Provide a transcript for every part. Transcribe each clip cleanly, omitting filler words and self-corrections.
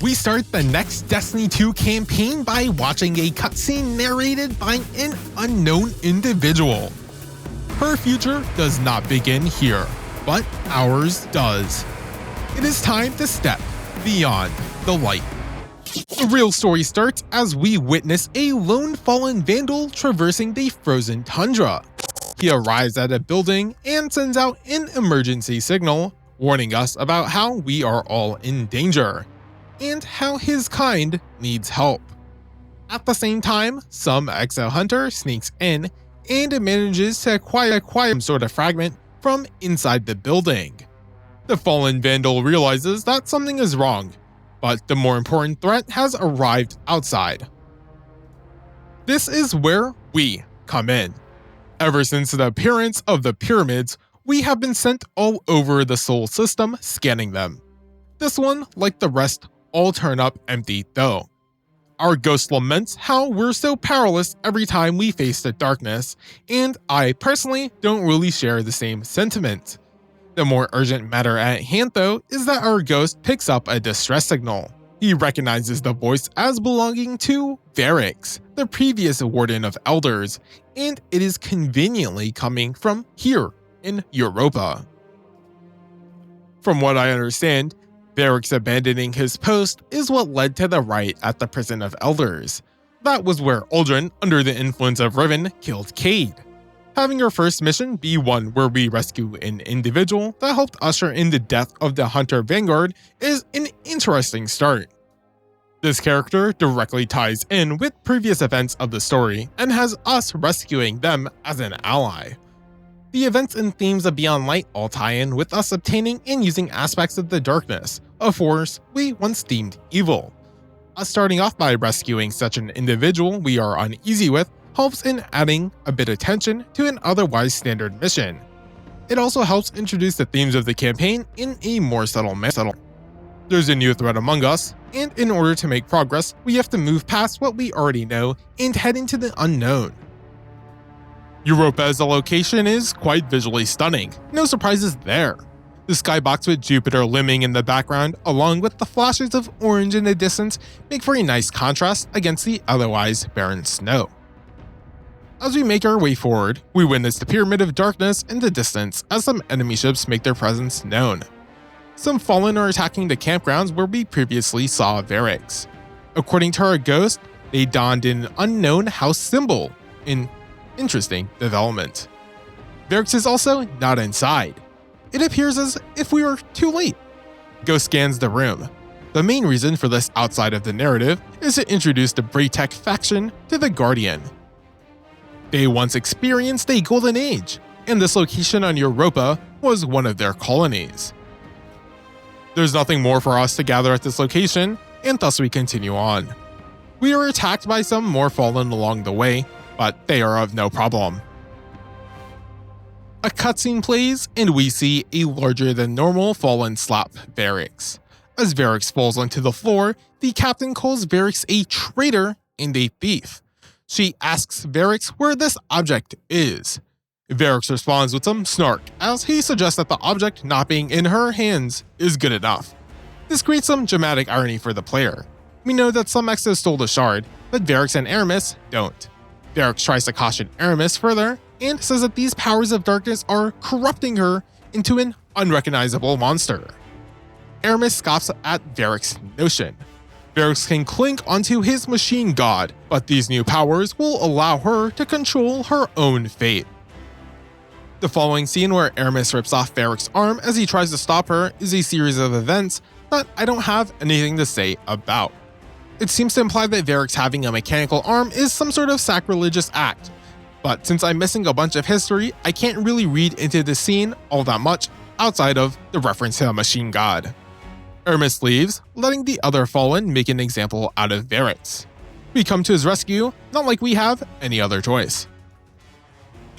We start the next Destiny 2 campaign by watching a cutscene narrated by an unknown individual. Her future does not begin here, but ours does. It is time to step beyond the light. The real story starts as we witness a lone fallen vandal traversing the frozen tundra. He arrives at a building and sends out an emergency signal, warning us about how we are all in danger, and how his kind needs help. At the same time, some exo hunter sneaks in and manages to acquire some sort of fragment from inside the building. The fallen vandal realizes that something is wrong, but the more important threat has arrived outside. This is where we come in. Ever since the appearance of the pyramids, we have been sent all over the Sol system scanning them. This one, like the rest, all turn up empty though. Our ghost laments how we're so powerless every time we face the darkness, and I personally don't really share the same sentiment. The more urgent matter at hand though is that our ghost picks up a distress signal. He recognizes the voice as belonging to Varik, the previous warden of elders, and it is conveniently coming from here in Europa. From what I understand, Varik's abandoning his post is what led to the riot at the prison of elders. That was where Aldrin, under the influence of Riven, killed Cade. Having our first mission be one where we rescue an individual that helped usher in the death of the Hunter Vanguard is an interesting start. This character directly ties in with previous events of the story and has us rescuing them as an ally. The events and themes of Beyond Light all tie in with us obtaining and using aspects of the darkness, a force we once deemed evil. Us starting off by rescuing such an individual we are uneasy with helps in adding a bit of tension to an otherwise standard mission. It also helps introduce the themes of the campaign in a more subtle manner. There's a new threat among us, and in order to make progress, we have to move past what we already know and head into the unknown. Europa as a location is quite visually stunning, no surprises there. The skybox with Jupiter looming in the background, along with the flashes of orange in the distance, make for a nice contrast against the otherwise barren snow. As we make our way forward, we witness the Pyramid of Darkness in the distance as some enemy ships make their presence known. Some Fallen are attacking the campgrounds where we previously saw Varik. According to our ghost, they donned an unknown house symbol, an interesting development. Varik is also not inside. It appears as if we were too late. Ghost scans the room. The main reason for this outside of the narrative is to introduce the Braytech faction to the Guardian. They once experienced a golden age, and this location on Europa was one of their colonies. There's nothing more for us to gather at this location, and thus we continue on. We are attacked by some more Fallen along the way, but they are of no problem. A cutscene plays, and we see a larger than normal Fallen slap Varik. As Varik falls onto the floor, the captain calls Varik a traitor and a thief. She asks Varik where this object is. Varik responds with some snark as he suggests that the object not being in her hands is good enough. This creates some dramatic irony for the player. We know that some Exos stole the shard, but Varik and Aramis don't. Varik tries to caution Aramis further and says that these powers of darkness are corrupting her into an unrecognizable monster. Aramis scoffs at Varik's notion. Varik can cling onto his machine god, but these new powers will allow her to control her own fate. The following scene where Aramis rips off Varik's arm as he tries to stop her is a series of events that I don't have anything to say about. It seems to imply that Varik having a mechanical arm is some sort of sacrilegious act, but since I'm missing a bunch of history, I can't really read into the scene all that much outside of the reference to a machine god. Aramis leaves, letting the other Fallen make an example out of Varik. We come to his rescue, not like we have any other choice.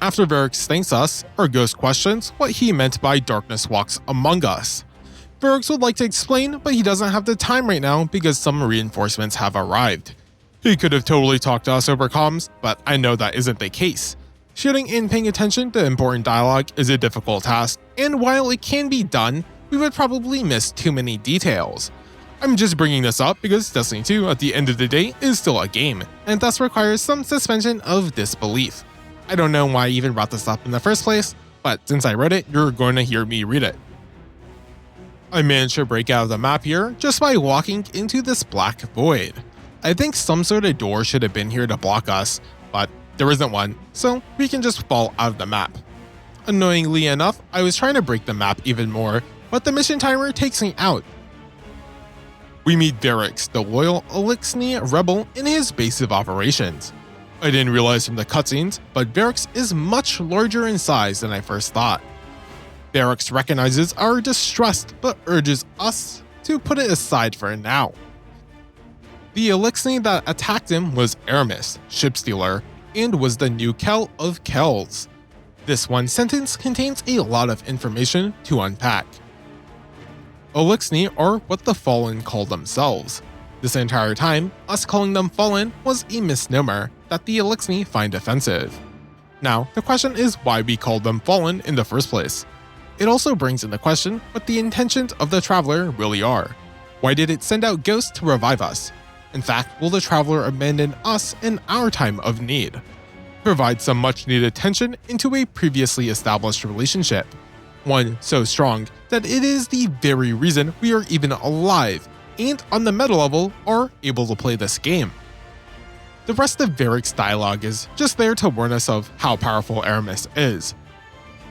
After Varik thanks us, our ghost questions what he meant by darkness walks among us. Varik would like to explain, but he doesn't have the time right now because some reinforcements have arrived. He could have totally talked to us over comms, but I know that isn't the case. Shooting and paying attention to important dialogue is a difficult task, and while it can be done, we would probably miss too many details. I'm just bringing this up because Destiny 2 at the end of the day is still a game, and thus requires some suspension of disbelief. I don't know why I even brought this up in the first place, but since I wrote it, you're going to hear me read it. I managed to break out of the map here just by walking into this black void. I think some sort of door should have been here to block us, but there isn't one, so we can just fall out of the map. Annoyingly enough, I was trying to break the map even more, but the mission timer takes me out. We meet Varik, the loyal Elixni rebel, in his base of operations. I didn't realize from the cutscenes, but Varik is much larger in size than I first thought. Varik recognizes our distrust but urges us to put it aside for now. The Elixni that attacked him was Aramis, shipstealer, and was the new Kel of Kells. This one sentence contains a lot of information to unpack. Elixni are what the Fallen call themselves. This entire time, us calling them Fallen was a misnomer that the Elixni find offensive. Now, the question is why we called them Fallen in the first place. It also brings into question what the intentions of the Traveler really are. Why did it send out ghosts to revive us? In fact, will the Traveler abandon us in our time of need? Provide some much needed tension into a previously established relationship. One so strong that it is the very reason we are even alive and on the meta level are able to play this game. The rest of Varik's dialogue is just there to warn us of how powerful Aramis is.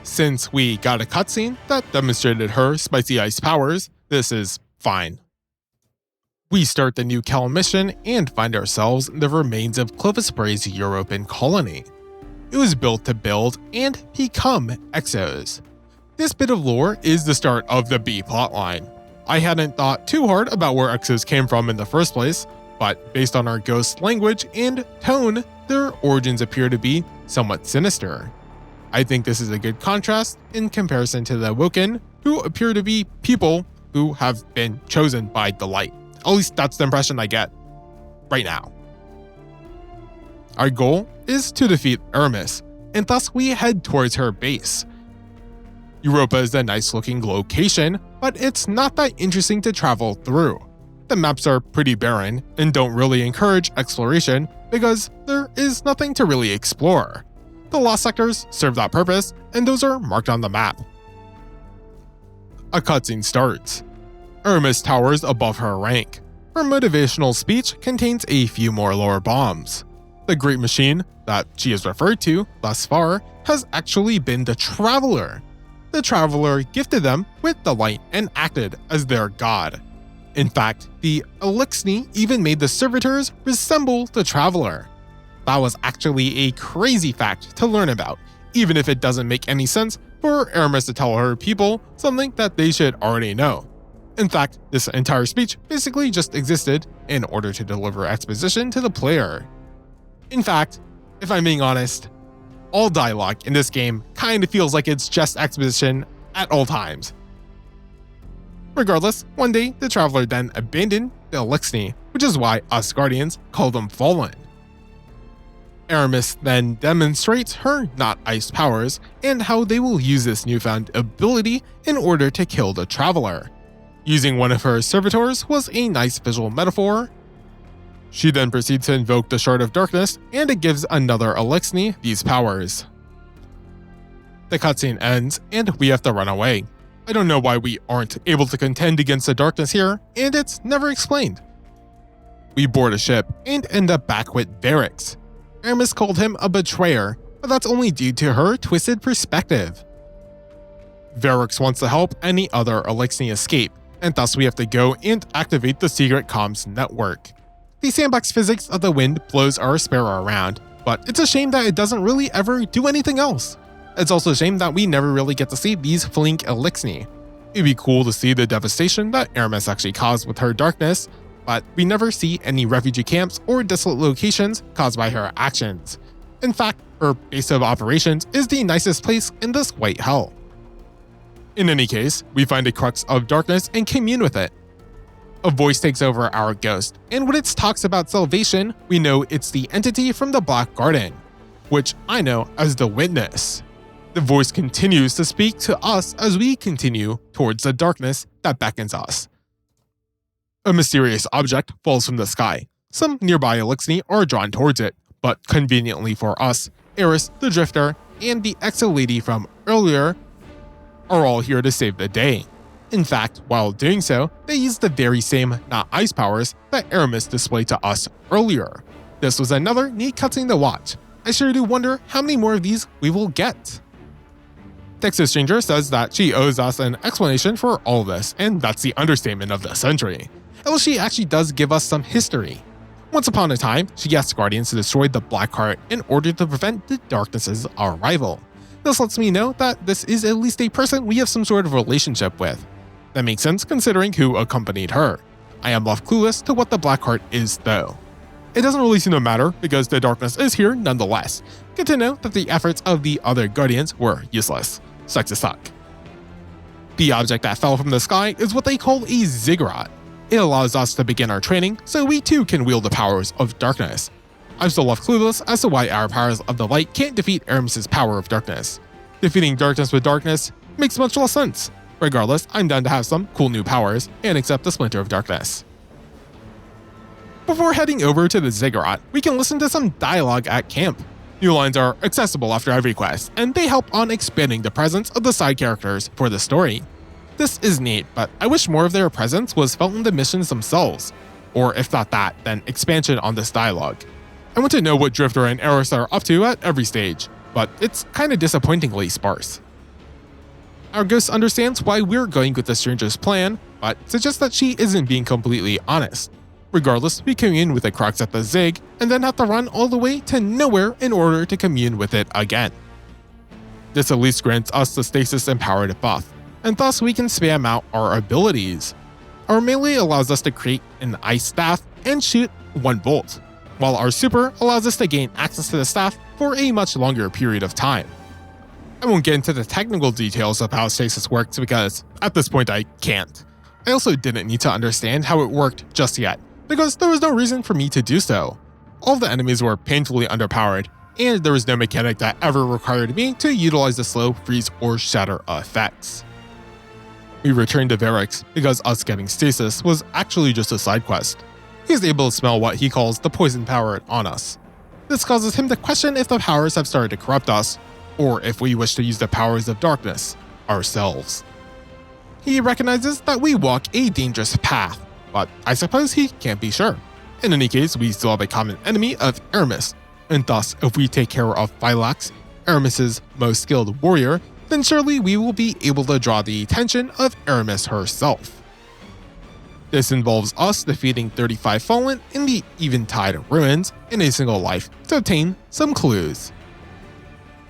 Since we got a cutscene that demonstrated her spicy ice powers, this is fine. We start the new Kel mission and find ourselves in the remains of Clovis Bray's European colony. It was built to build and become Exos. This bit of lore is the start of the B plotline. I hadn't thought too hard about where Exos came from in the first place, but based on our ghost language and tone, their origins appear to be somewhat sinister. I think this is a good contrast in comparison to the Woken, who appear to be people who have been chosen by the light. At least that's the impression I get right now. Our goal is to defeat Aramis, and thus we head towards her base. Europa is a nice looking location, but it's not that interesting to travel through. The maps are pretty barren and don't really encourage exploration because there is nothing to really explore. The lost sectors serve that purpose, and those are marked on the map. A cutscene starts. Aramis towers above her rank. Her motivational speech contains a few more lore bombs. The great machine that she is referred to thus far has actually been the Traveler. The Traveler gifted them with the light and acted as their god. In fact, the Elixni even made the servitors resemble the Traveler. That was actually a crazy fact to learn about, even if it doesn't make any sense for Aramis to tell her people something that they should already know. In fact, this entire speech basically just existed in order to deliver exposition to the player. In fact, if I'm being honest, all dialogue in this game kind of feels like it's just exposition at all times. Regardless, one day the Traveler then abandoned the Elixni, which is why us Guardians call them Fallen. Aramis then demonstrates her not ice powers and how they will use this newfound ability in order to kill the Traveler. Using one of her servitors was a nice visual metaphor. She then proceeds to invoke the Shard of Darkness, and it gives another Elixni these powers. The cutscene ends, and we have to run away. I don't know why we aren't able to contend against the darkness here, and it's never explained. We board a ship and end up back with Varik. Aramis called him a betrayer, but that's only due to her twisted perspective. Varik wants to help any other Elixni escape, and thus we have to go and activate the secret comms network. The sandbox physics of the wind blows our sparrow around, but it's a shame that it doesn't really ever do anything else. It's also a shame that we never really get to see these flink Elixni. It'd be cool to see the devastation that Aramis actually caused with her darkness, but we never see any refugee camps or desolate locations caused by her actions. In fact, her base of operations is the nicest place in this white hell. In any case, we find a crux of darkness and commune with it. A voice takes over our ghost, and when it talks about salvation, we know it's the entity from the Black Garden, which I know as the Witness. The voice continues to speak to us as we continue towards the darkness that beckons us. A mysterious object falls from the sky. Some nearby Elixni are drawn towards it, but conveniently for us, Eris, the Drifter, and the Exo Lady from earlier are all here to save the day. In fact, while doing so, they use the very same not ice powers that Aramis displayed to us earlier. This was another neat cutscene to watch. I sure do wonder how many more of these we will get. Texas Stranger says that she owes us an explanation for all this, and that's the understatement of the century. Although she actually does give us some history. Once upon a time, she asked Guardians to destroy the Black Heart in order to prevent the Darkness's arrival. This lets me know that this is at least a person we have some sort of relationship with. That makes sense considering who accompanied her. I am left clueless to what the Black Heart is though. It doesn't really seem to matter because the Darkness is here nonetheless. Good to know that the efforts of the other Guardians were useless. Sucks to suck. The object that fell from the sky is what they call a ziggurat. It allows us to begin our training so we too can wield the powers of darkness. I'm still left clueless as to why our powers of the light can't defeat Aramis's power of darkness. Defeating darkness with darkness makes much less sense. Regardless, I'm down to have some cool new powers and accept the Splinter of Darkness. Before heading over to the ziggurat, we can listen to some dialogue at camp. New lines are accessible after every quest, and they help on expanding the presence of the side characters for the story. This is neat, but I wish more of their presence was felt in the missions themselves, or if not that, then expansion on this dialogue. I want to know what Drifter and Eris are up to at every stage, but it's kinda disappointingly sparse. Our ghost understands why we're going with the stranger's plan, but suggests that she isn't being completely honest. Regardless, we commune with the Crux at the Zig, and then have to run all the way to nowhere in order to commune with it again. This at least grants us the Stasis empowered buff, and thus we can spam out our abilities. Our melee allows us to create an ice staff and shoot one bolt, while our super allows us to gain access to the staff for a much longer period of time. I won't get into the technical details of how Stasis works because, at this point, I can't. I also didn't need to understand how it worked just yet, because there was no reason for me to do so. All of the enemies were painfully underpowered, and there was no mechanic that ever required me to utilize the slow, freeze, or shatter effects. We returned to Varik because us getting Stasis was actually just a side quest. He is able to smell what he calls the poison power on us. This causes him to question if the powers have started to corrupt us, or if we wish to use the powers of darkness ourselves. He recognizes that we walk a dangerous path, but I suppose he can't be sure. In any case, we still have a common enemy of Aramis, and thus if we take care of Phylax, Aramis's most skilled warrior, then surely we will be able to draw the attention of Aramis herself. This involves us defeating 35 Fallen in the Eventide ruins in a single life to obtain some clues.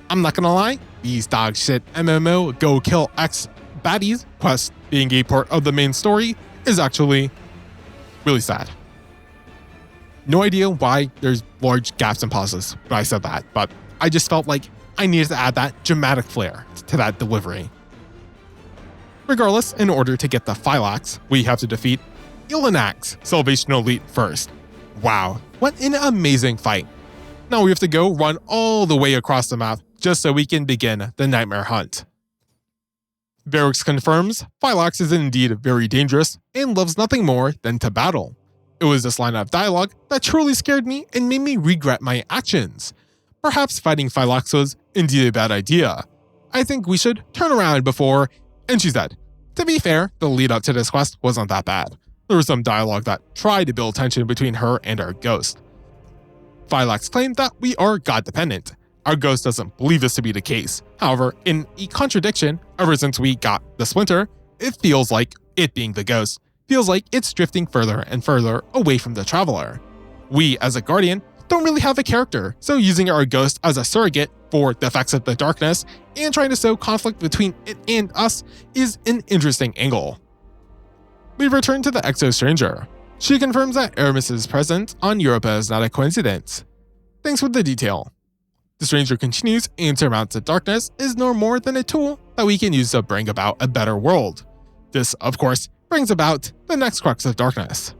I'm not gonna lie, these dog shit MMO Go Kill X Baddies quest being a part of the main story is actually really sad. No idea why there's large gaps and pauses when I said that, but I just felt like I needed to add that dramatic flair to that delivery. Regardless, in order to get the Phylax, we have to defeat Ilanax, Salvation Elite first. Wow, what an amazing fight. Now we have to go run all the way across the map just so we can begin the Nightmare Hunt. Varik confirms Phylax is indeed very dangerous and loves nothing more than to battle. It was this line of dialogue that truly scared me and made me regret my actions. Perhaps fighting Phylax was indeed a bad idea. I think we should turn around before, and she said. To be fair, the lead up to this quest wasn't that bad. There was some dialogue that tried to build tension between her and our ghost. Phylax claimed that we are god-dependent. Our ghost doesn't believe this to be the case. However, in a contradiction, ever since we got the Splinter, it feels like it being the ghost feels like it's drifting further and further away from the Traveler. We, as a Guardian, don't really have a character, so using our ghost as a surrogate for the effects of the darkness and trying to sow conflict between it and us is an interesting angle. We return to the Exo Stranger. She confirms that Aramis's presence on Europa is not a coincidence. Thanks for the detail. The Stranger continues and surmounts the darkness is no more than a tool that we can use to bring about a better world. This, of course, brings about the next crux of darkness.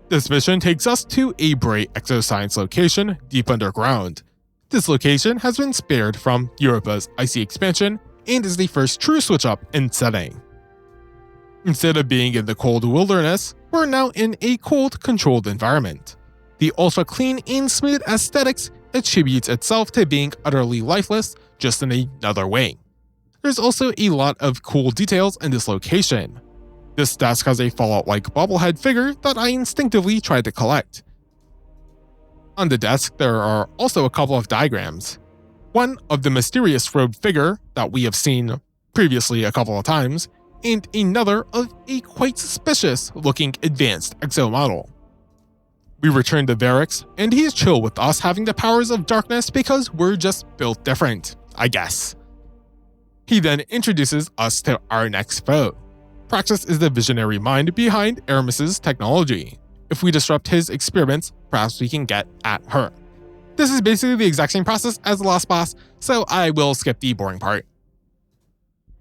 This mission takes us to a bright exoscience location deep underground. This location has been spared from Europa's icy expansion and is the first true switch-up in setting. Instead of being in the cold wilderness, we're now in a cold, controlled environment. The ultra-clean and smooth aesthetics attributes itself to being utterly lifeless, just in another way. There's also a lot of cool details in this location. This desk has a Fallout-like bobblehead figure that I instinctively tried to collect. On the desk, there are also a couple of diagrams. One of the mysterious robed figure that we have seen previously a couple of times, and another of a quite suspicious-looking advanced exo model. We return to Varik's, and he's chill with us having the powers of darkness because we're just built different, I guess. He then introduces us to our next foe. Praxis is the visionary mind behind Aramis's technology. If we disrupt his experiments, perhaps we can get at her. This is basically the exact same process as the last boss, so I will skip the boring part.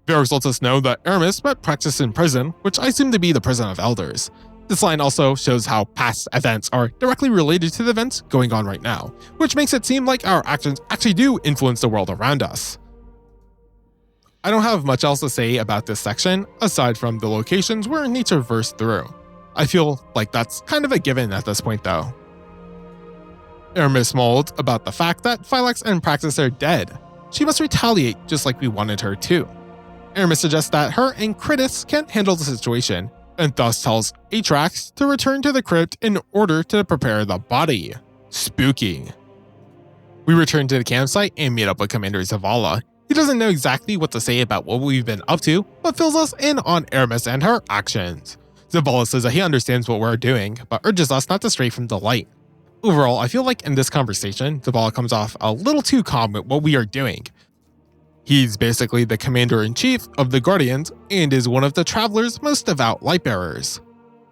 Varix lets us know that Aramis met Praxis in prison, which I assume to be the prison of elders. This line also shows how past events are directly related to the events going on right now, which makes it seem like our actions actually do influence the world around us. I don't have much else to say about this section, aside from the locations where nature versed through. I feel like that's kind of a given at this point though. Aramis molds about the fact that Phylax and Praxis are dead. She must retaliate just like we wanted her to. Aramis suggests that her and Kritis can handle the situation, and thus tells Atrax to return to the crypt in order to prepare the body. Spooky. We return to the campsite and meet up with Commander Zavala. He doesn't know exactly what to say about what we've been up to, but fills us in on Aramis and her actions. Zavala says that he understands what we're doing, but urges us not to stray from the light. Overall, I feel like in this conversation, Zavala comes off a little too calm with what we are doing. He's basically the commander-in-chief of the Guardians and is one of the Traveler's most devout lightbearers.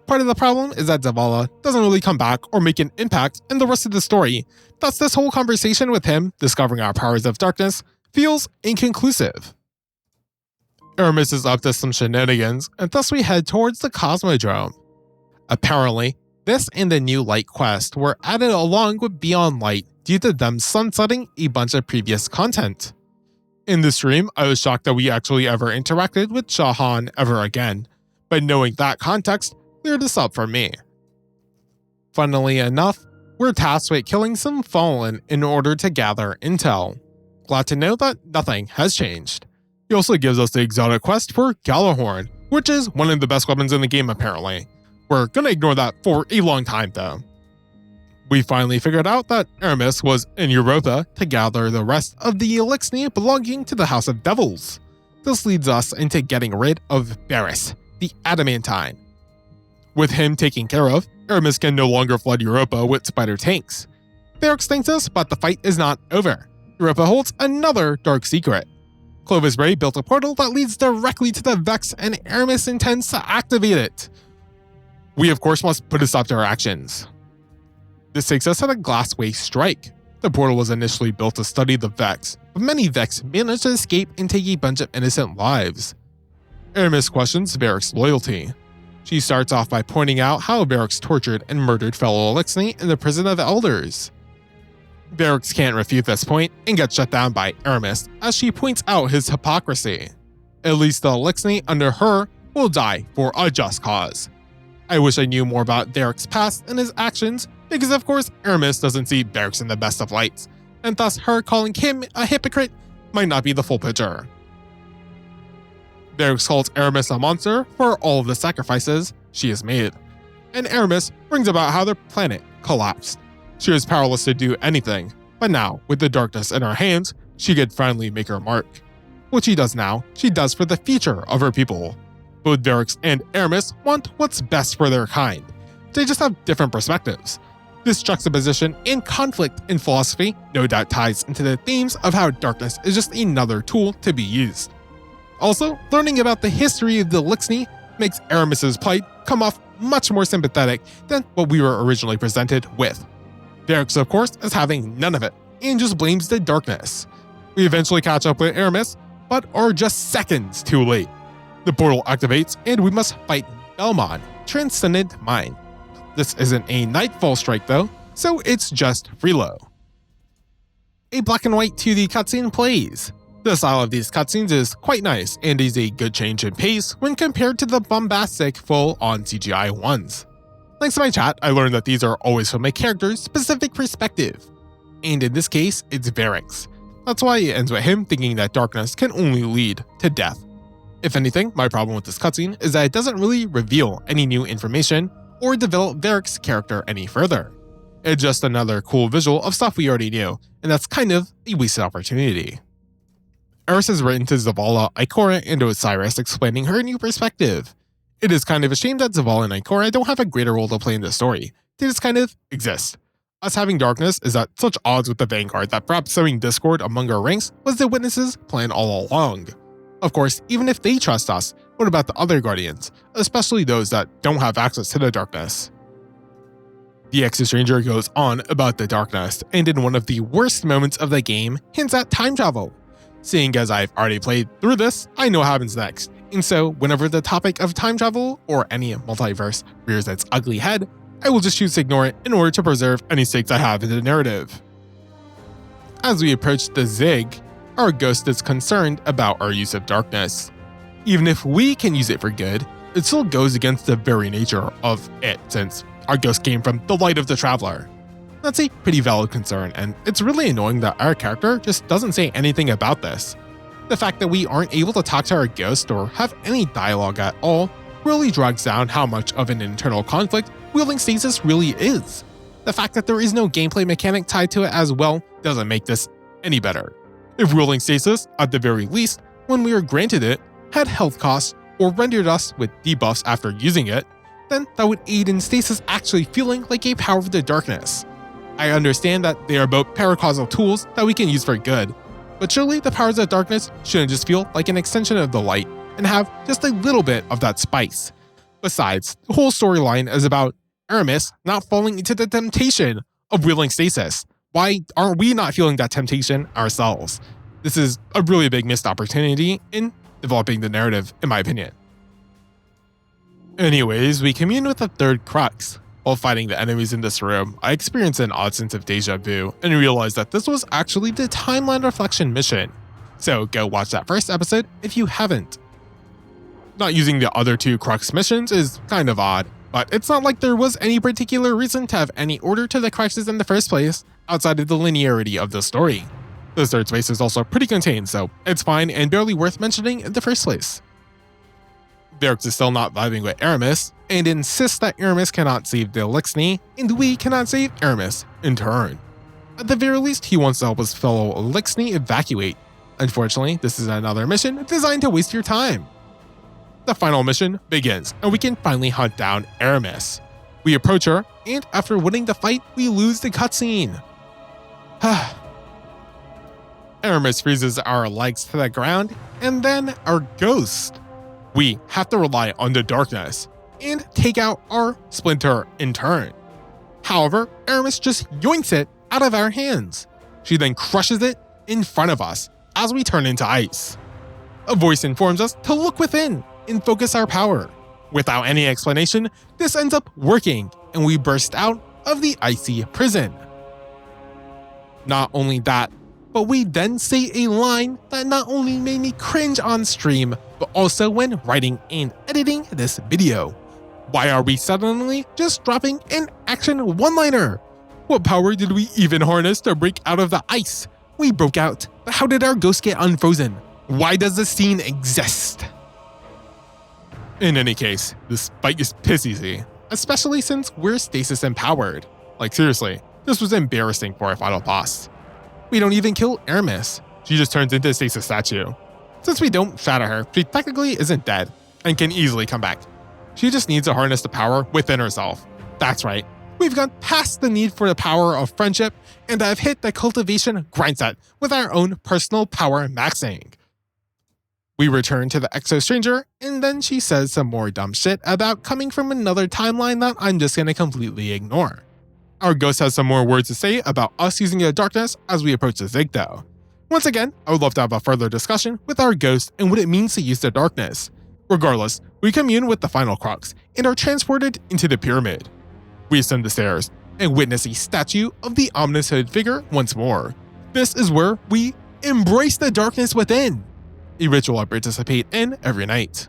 Part of the problem is that Zavala doesn't really come back or make an impact in the rest of the story, thus this whole conversation with him discovering our powers of darkness feels inconclusive. Aramis is up to some shenanigans, and thus we head towards the Cosmodrome. Apparently, this and the new Light quest were added along with Beyond Light due to them sunsetting a bunch of previous content. In this stream, I was shocked that we actually ever interacted with Shahan ever again, but knowing that context cleared this up for me. Funnily enough, we're tasked with killing some Fallen in order to gather intel. Glad to know that nothing has changed. He also gives us the exotic quest for Galahorn, which is one of the best weapons in the game apparently. We're gonna ignore that for a long time though. We finally figured out that Aramis was in Europa to gather the rest of the elixir belonging to the House of Devils. This leads us into getting rid of Barris, the Adamantine. With him taken care of, Aramis can no longer flood Europa with spider tanks. Varik thanks us, but the fight is not over. Europa holds another dark secret. Clovis Ray built a portal that leads directly to the Vex, and Aramis intends to activate it. We of course must put a stop to our actions. This takes us to the Glassway Strike. The portal was initially built to study the Vex, but many Vex managed to escape and take a bunch of innocent lives. Aramis questions Varik's loyalty. She starts off by pointing out how Varik's tortured and murdered fellow Elixni in the Prison of Elders. Varix can't refute this point and gets shut down by Aramis as she points out his hypocrisy. At least the Elixni under her will die for a just cause. I wish I knew more about Varik's past and his actions, because of course Aramis doesn't see Varix in the best of lights, and thus her calling him a hypocrite might not be the full picture. Varix calls Aramis a monster for all of the sacrifices she has made, and Aramis brings about how their planet collapsed. She was powerless to do anything, but now, with the darkness in her hands, she could finally make her mark. What she does now, she does for the future of her people. Both Varix and Aramis want what's best for their kind. They just have different perspectives. This juxtaposition and conflict in philosophy no doubt ties into the themes of how darkness is just another tool to be used. Also, learning about the history of the Elixni makes Aramis's plight come off much more sympathetic than what we were originally presented with. Varix, of course, is having none of it, and just blames the darkness. We eventually catch up with Aramis, but are just seconds too late. The portal activates, and we must fight Belmont, Transcendent Mind. This isn't a Nightfall strike though, so it's just Freelo. A black and white 2D cutscene plays. The style of these cutscenes is quite nice and is a good change in pace when compared to the bombastic, full-on CGI ones. Thanks to my chat, I learned that these are always from a character's specific perspective, and in this case, it's Varik's. That's why it ends with him thinking that darkness can only lead to death. If anything, my problem with this cutscene is that it doesn't really reveal any new information or develop Varik's character any further. It's just another cool visual of stuff we already knew, and that's kind of a wasted opportunity. Eris is written to Zavala, Ikora, and Osiris explaining her new perspective. It is kind of a shame that Zavala and Ikora don't have a greater role to play in the story. They just kind of exist. Us having darkness is at such odds with the Vanguard that perhaps sowing discord among our ranks was the Witness's plan all along. Of course, even if they trust us, what about the other Guardians, especially those that don't have access to the darkness? The Ex-Stranger goes on about the darkness, and in one of the worst moments of the game, hints at time travel. Seeing as I've already played through this, I know what happens next, and so whenever the topic of time travel or any multiverse rears its ugly head, I will just choose to ignore it in order to preserve any stakes I have in the narrative. As we approach the Zig, our ghost is concerned about our use of darkness. Even if we can use it for good, it still goes against the very nature of it, since our ghost came from the light of the Traveler. That's a pretty valid concern, and it's really annoying that our character just doesn't say anything about this. The fact that we aren't able to talk to our ghost or have any dialogue at all really drags down how much of an internal conflict wielding Stasis really is. The fact that there is no gameplay mechanic tied to it as well doesn't make this any better. If wielding Stasis, at the very least, when we were granted it, had health costs or rendered us with debuffs after using it, then that would aid in Stasis actually feeling like a power of the darkness. I understand that they are both paracausal tools that we can use for good, but surely the powers of darkness shouldn't just feel like an extension of the light and have just a little bit of that spice. Besides, the whole storyline is about Aramis not falling into the temptation of wielding Stasis. Why aren't we not feeling that temptation ourselves? This is a really big missed opportunity in developing the narrative, in my opinion. Anyways, we commune with the third crux. While fighting the enemies in this room, I experienced an odd sense of deja vu and realized that this was actually the timeline reflection mission. So go watch that first episode if you haven't. Not using the other two crux missions is kind of odd, but it's not like there was any particular reason to have any order to the cruxes in the first place outside of the linearity of the story. The third space is also pretty contained, so it's fine and barely worth mentioning in the first place. Varik is still not vibing with Aramis, and insists that Aramis cannot save the Elixni, and we cannot save Aramis in turn. At the very least, he wants to help his fellow Elixni evacuate. Unfortunately, this is another mission designed to waste your time. The final mission begins, and we can finally hunt down Aramis. We approach her, and after winning the fight, we lose the cutscene. Aramis freezes our legs to the ground, and then our ghost. We have to rely on the darkness and take out our splinter in turn. However, Aramis just yoinks it out of our hands. She then crushes it in front of us as we turn into ice. A voice informs us to look within and focus our power. Without any explanation, this ends up working and we burst out of the icy prison. Not only that, but we then say a line that not only made me cringe on stream, but also when writing and editing this video. Why are we suddenly just dropping an action one-liner? What power did we even harness to break out of the ice? We broke out, but how did our ghost get unfrozen? Why does this scene exist? In any case, this fight is piss easy, especially since we're stasis empowered. Like seriously, this was embarrassing for our final boss. We don't even kill Aramis, she just turns into a stasis statue. Since we don't shatter her, she technically isn't dead, and can easily come back. She just needs to harness the power within herself. That's right, we've gone past the need for the power of friendship, and have hit the cultivation grind set with our own personal power maxing. We return to the Exo-Stranger, and then she says some more dumb shit about coming from another timeline that I'm just gonna completely ignore. Our ghost has some more words to say about us using the darkness as we approach the Zig though. Once again, I would love to have a further discussion with our ghost and what it means to use the darkness. Regardless, we commune with the final crux and are transported into the pyramid. We ascend the stairs and witness a statue of the ominous hooded figure once more. This is where we Embrace the darkness within, a ritual I participate in every night.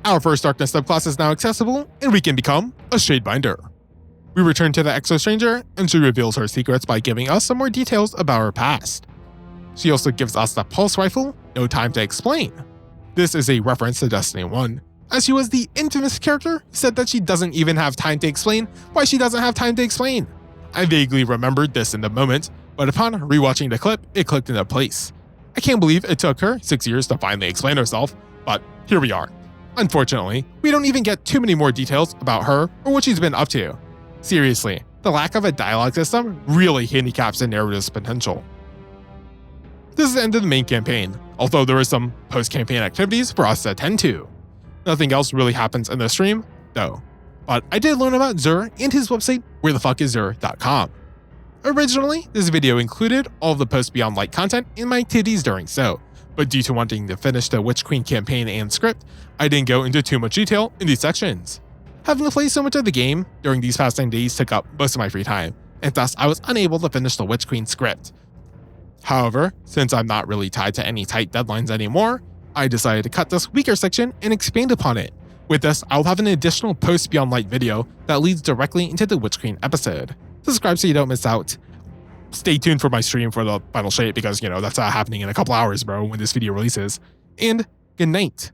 Our first darkness subclass is now accessible, and we can become a Shadebinder. We return to the Exo Stranger, and she reveals her secrets by giving us some more details about her past. She also gives us the Pulse Rifle, No Time to Explain. This is a reference to Destiny 1, as she was the infamous character who said that she doesn't even have time to explain why she doesn't have time to explain. I vaguely remembered this in the moment, but upon rewatching the clip, it clicked into place. I can't believe it took her 6 years to finally explain herself, but here we are. Unfortunately, we don't even get too many more details about her or what she's been up to. Seriously, the lack of a dialogue system really handicaps the narrative's potential. This is the end of the main campaign, although there are some post-campaign activities for us to attend to. Nothing else really happens in the stream, though. But I did learn about Xur and his website, wherethefuckisxur.com. Originally, this video included all of the Post Beyond Light content and my activities during so, but due to wanting to finish the Witch Queen campaign and script, I didn't go into too much detail in these sections. Having to play so much of the game during these past 10 days took up most of my free time, and thus I was unable to finish the Witch Queen script. However, since I'm not really tied to any tight deadlines anymore, I decided to cut this weaker section and expand upon it. With this, I'll have an additional Post Beyond Light video that leads directly into the Witch Queen episode. Subscribe so you don't miss out. Stay tuned for my stream for the final shape because, that's happening in a couple hours, bro, when this video releases. And good night.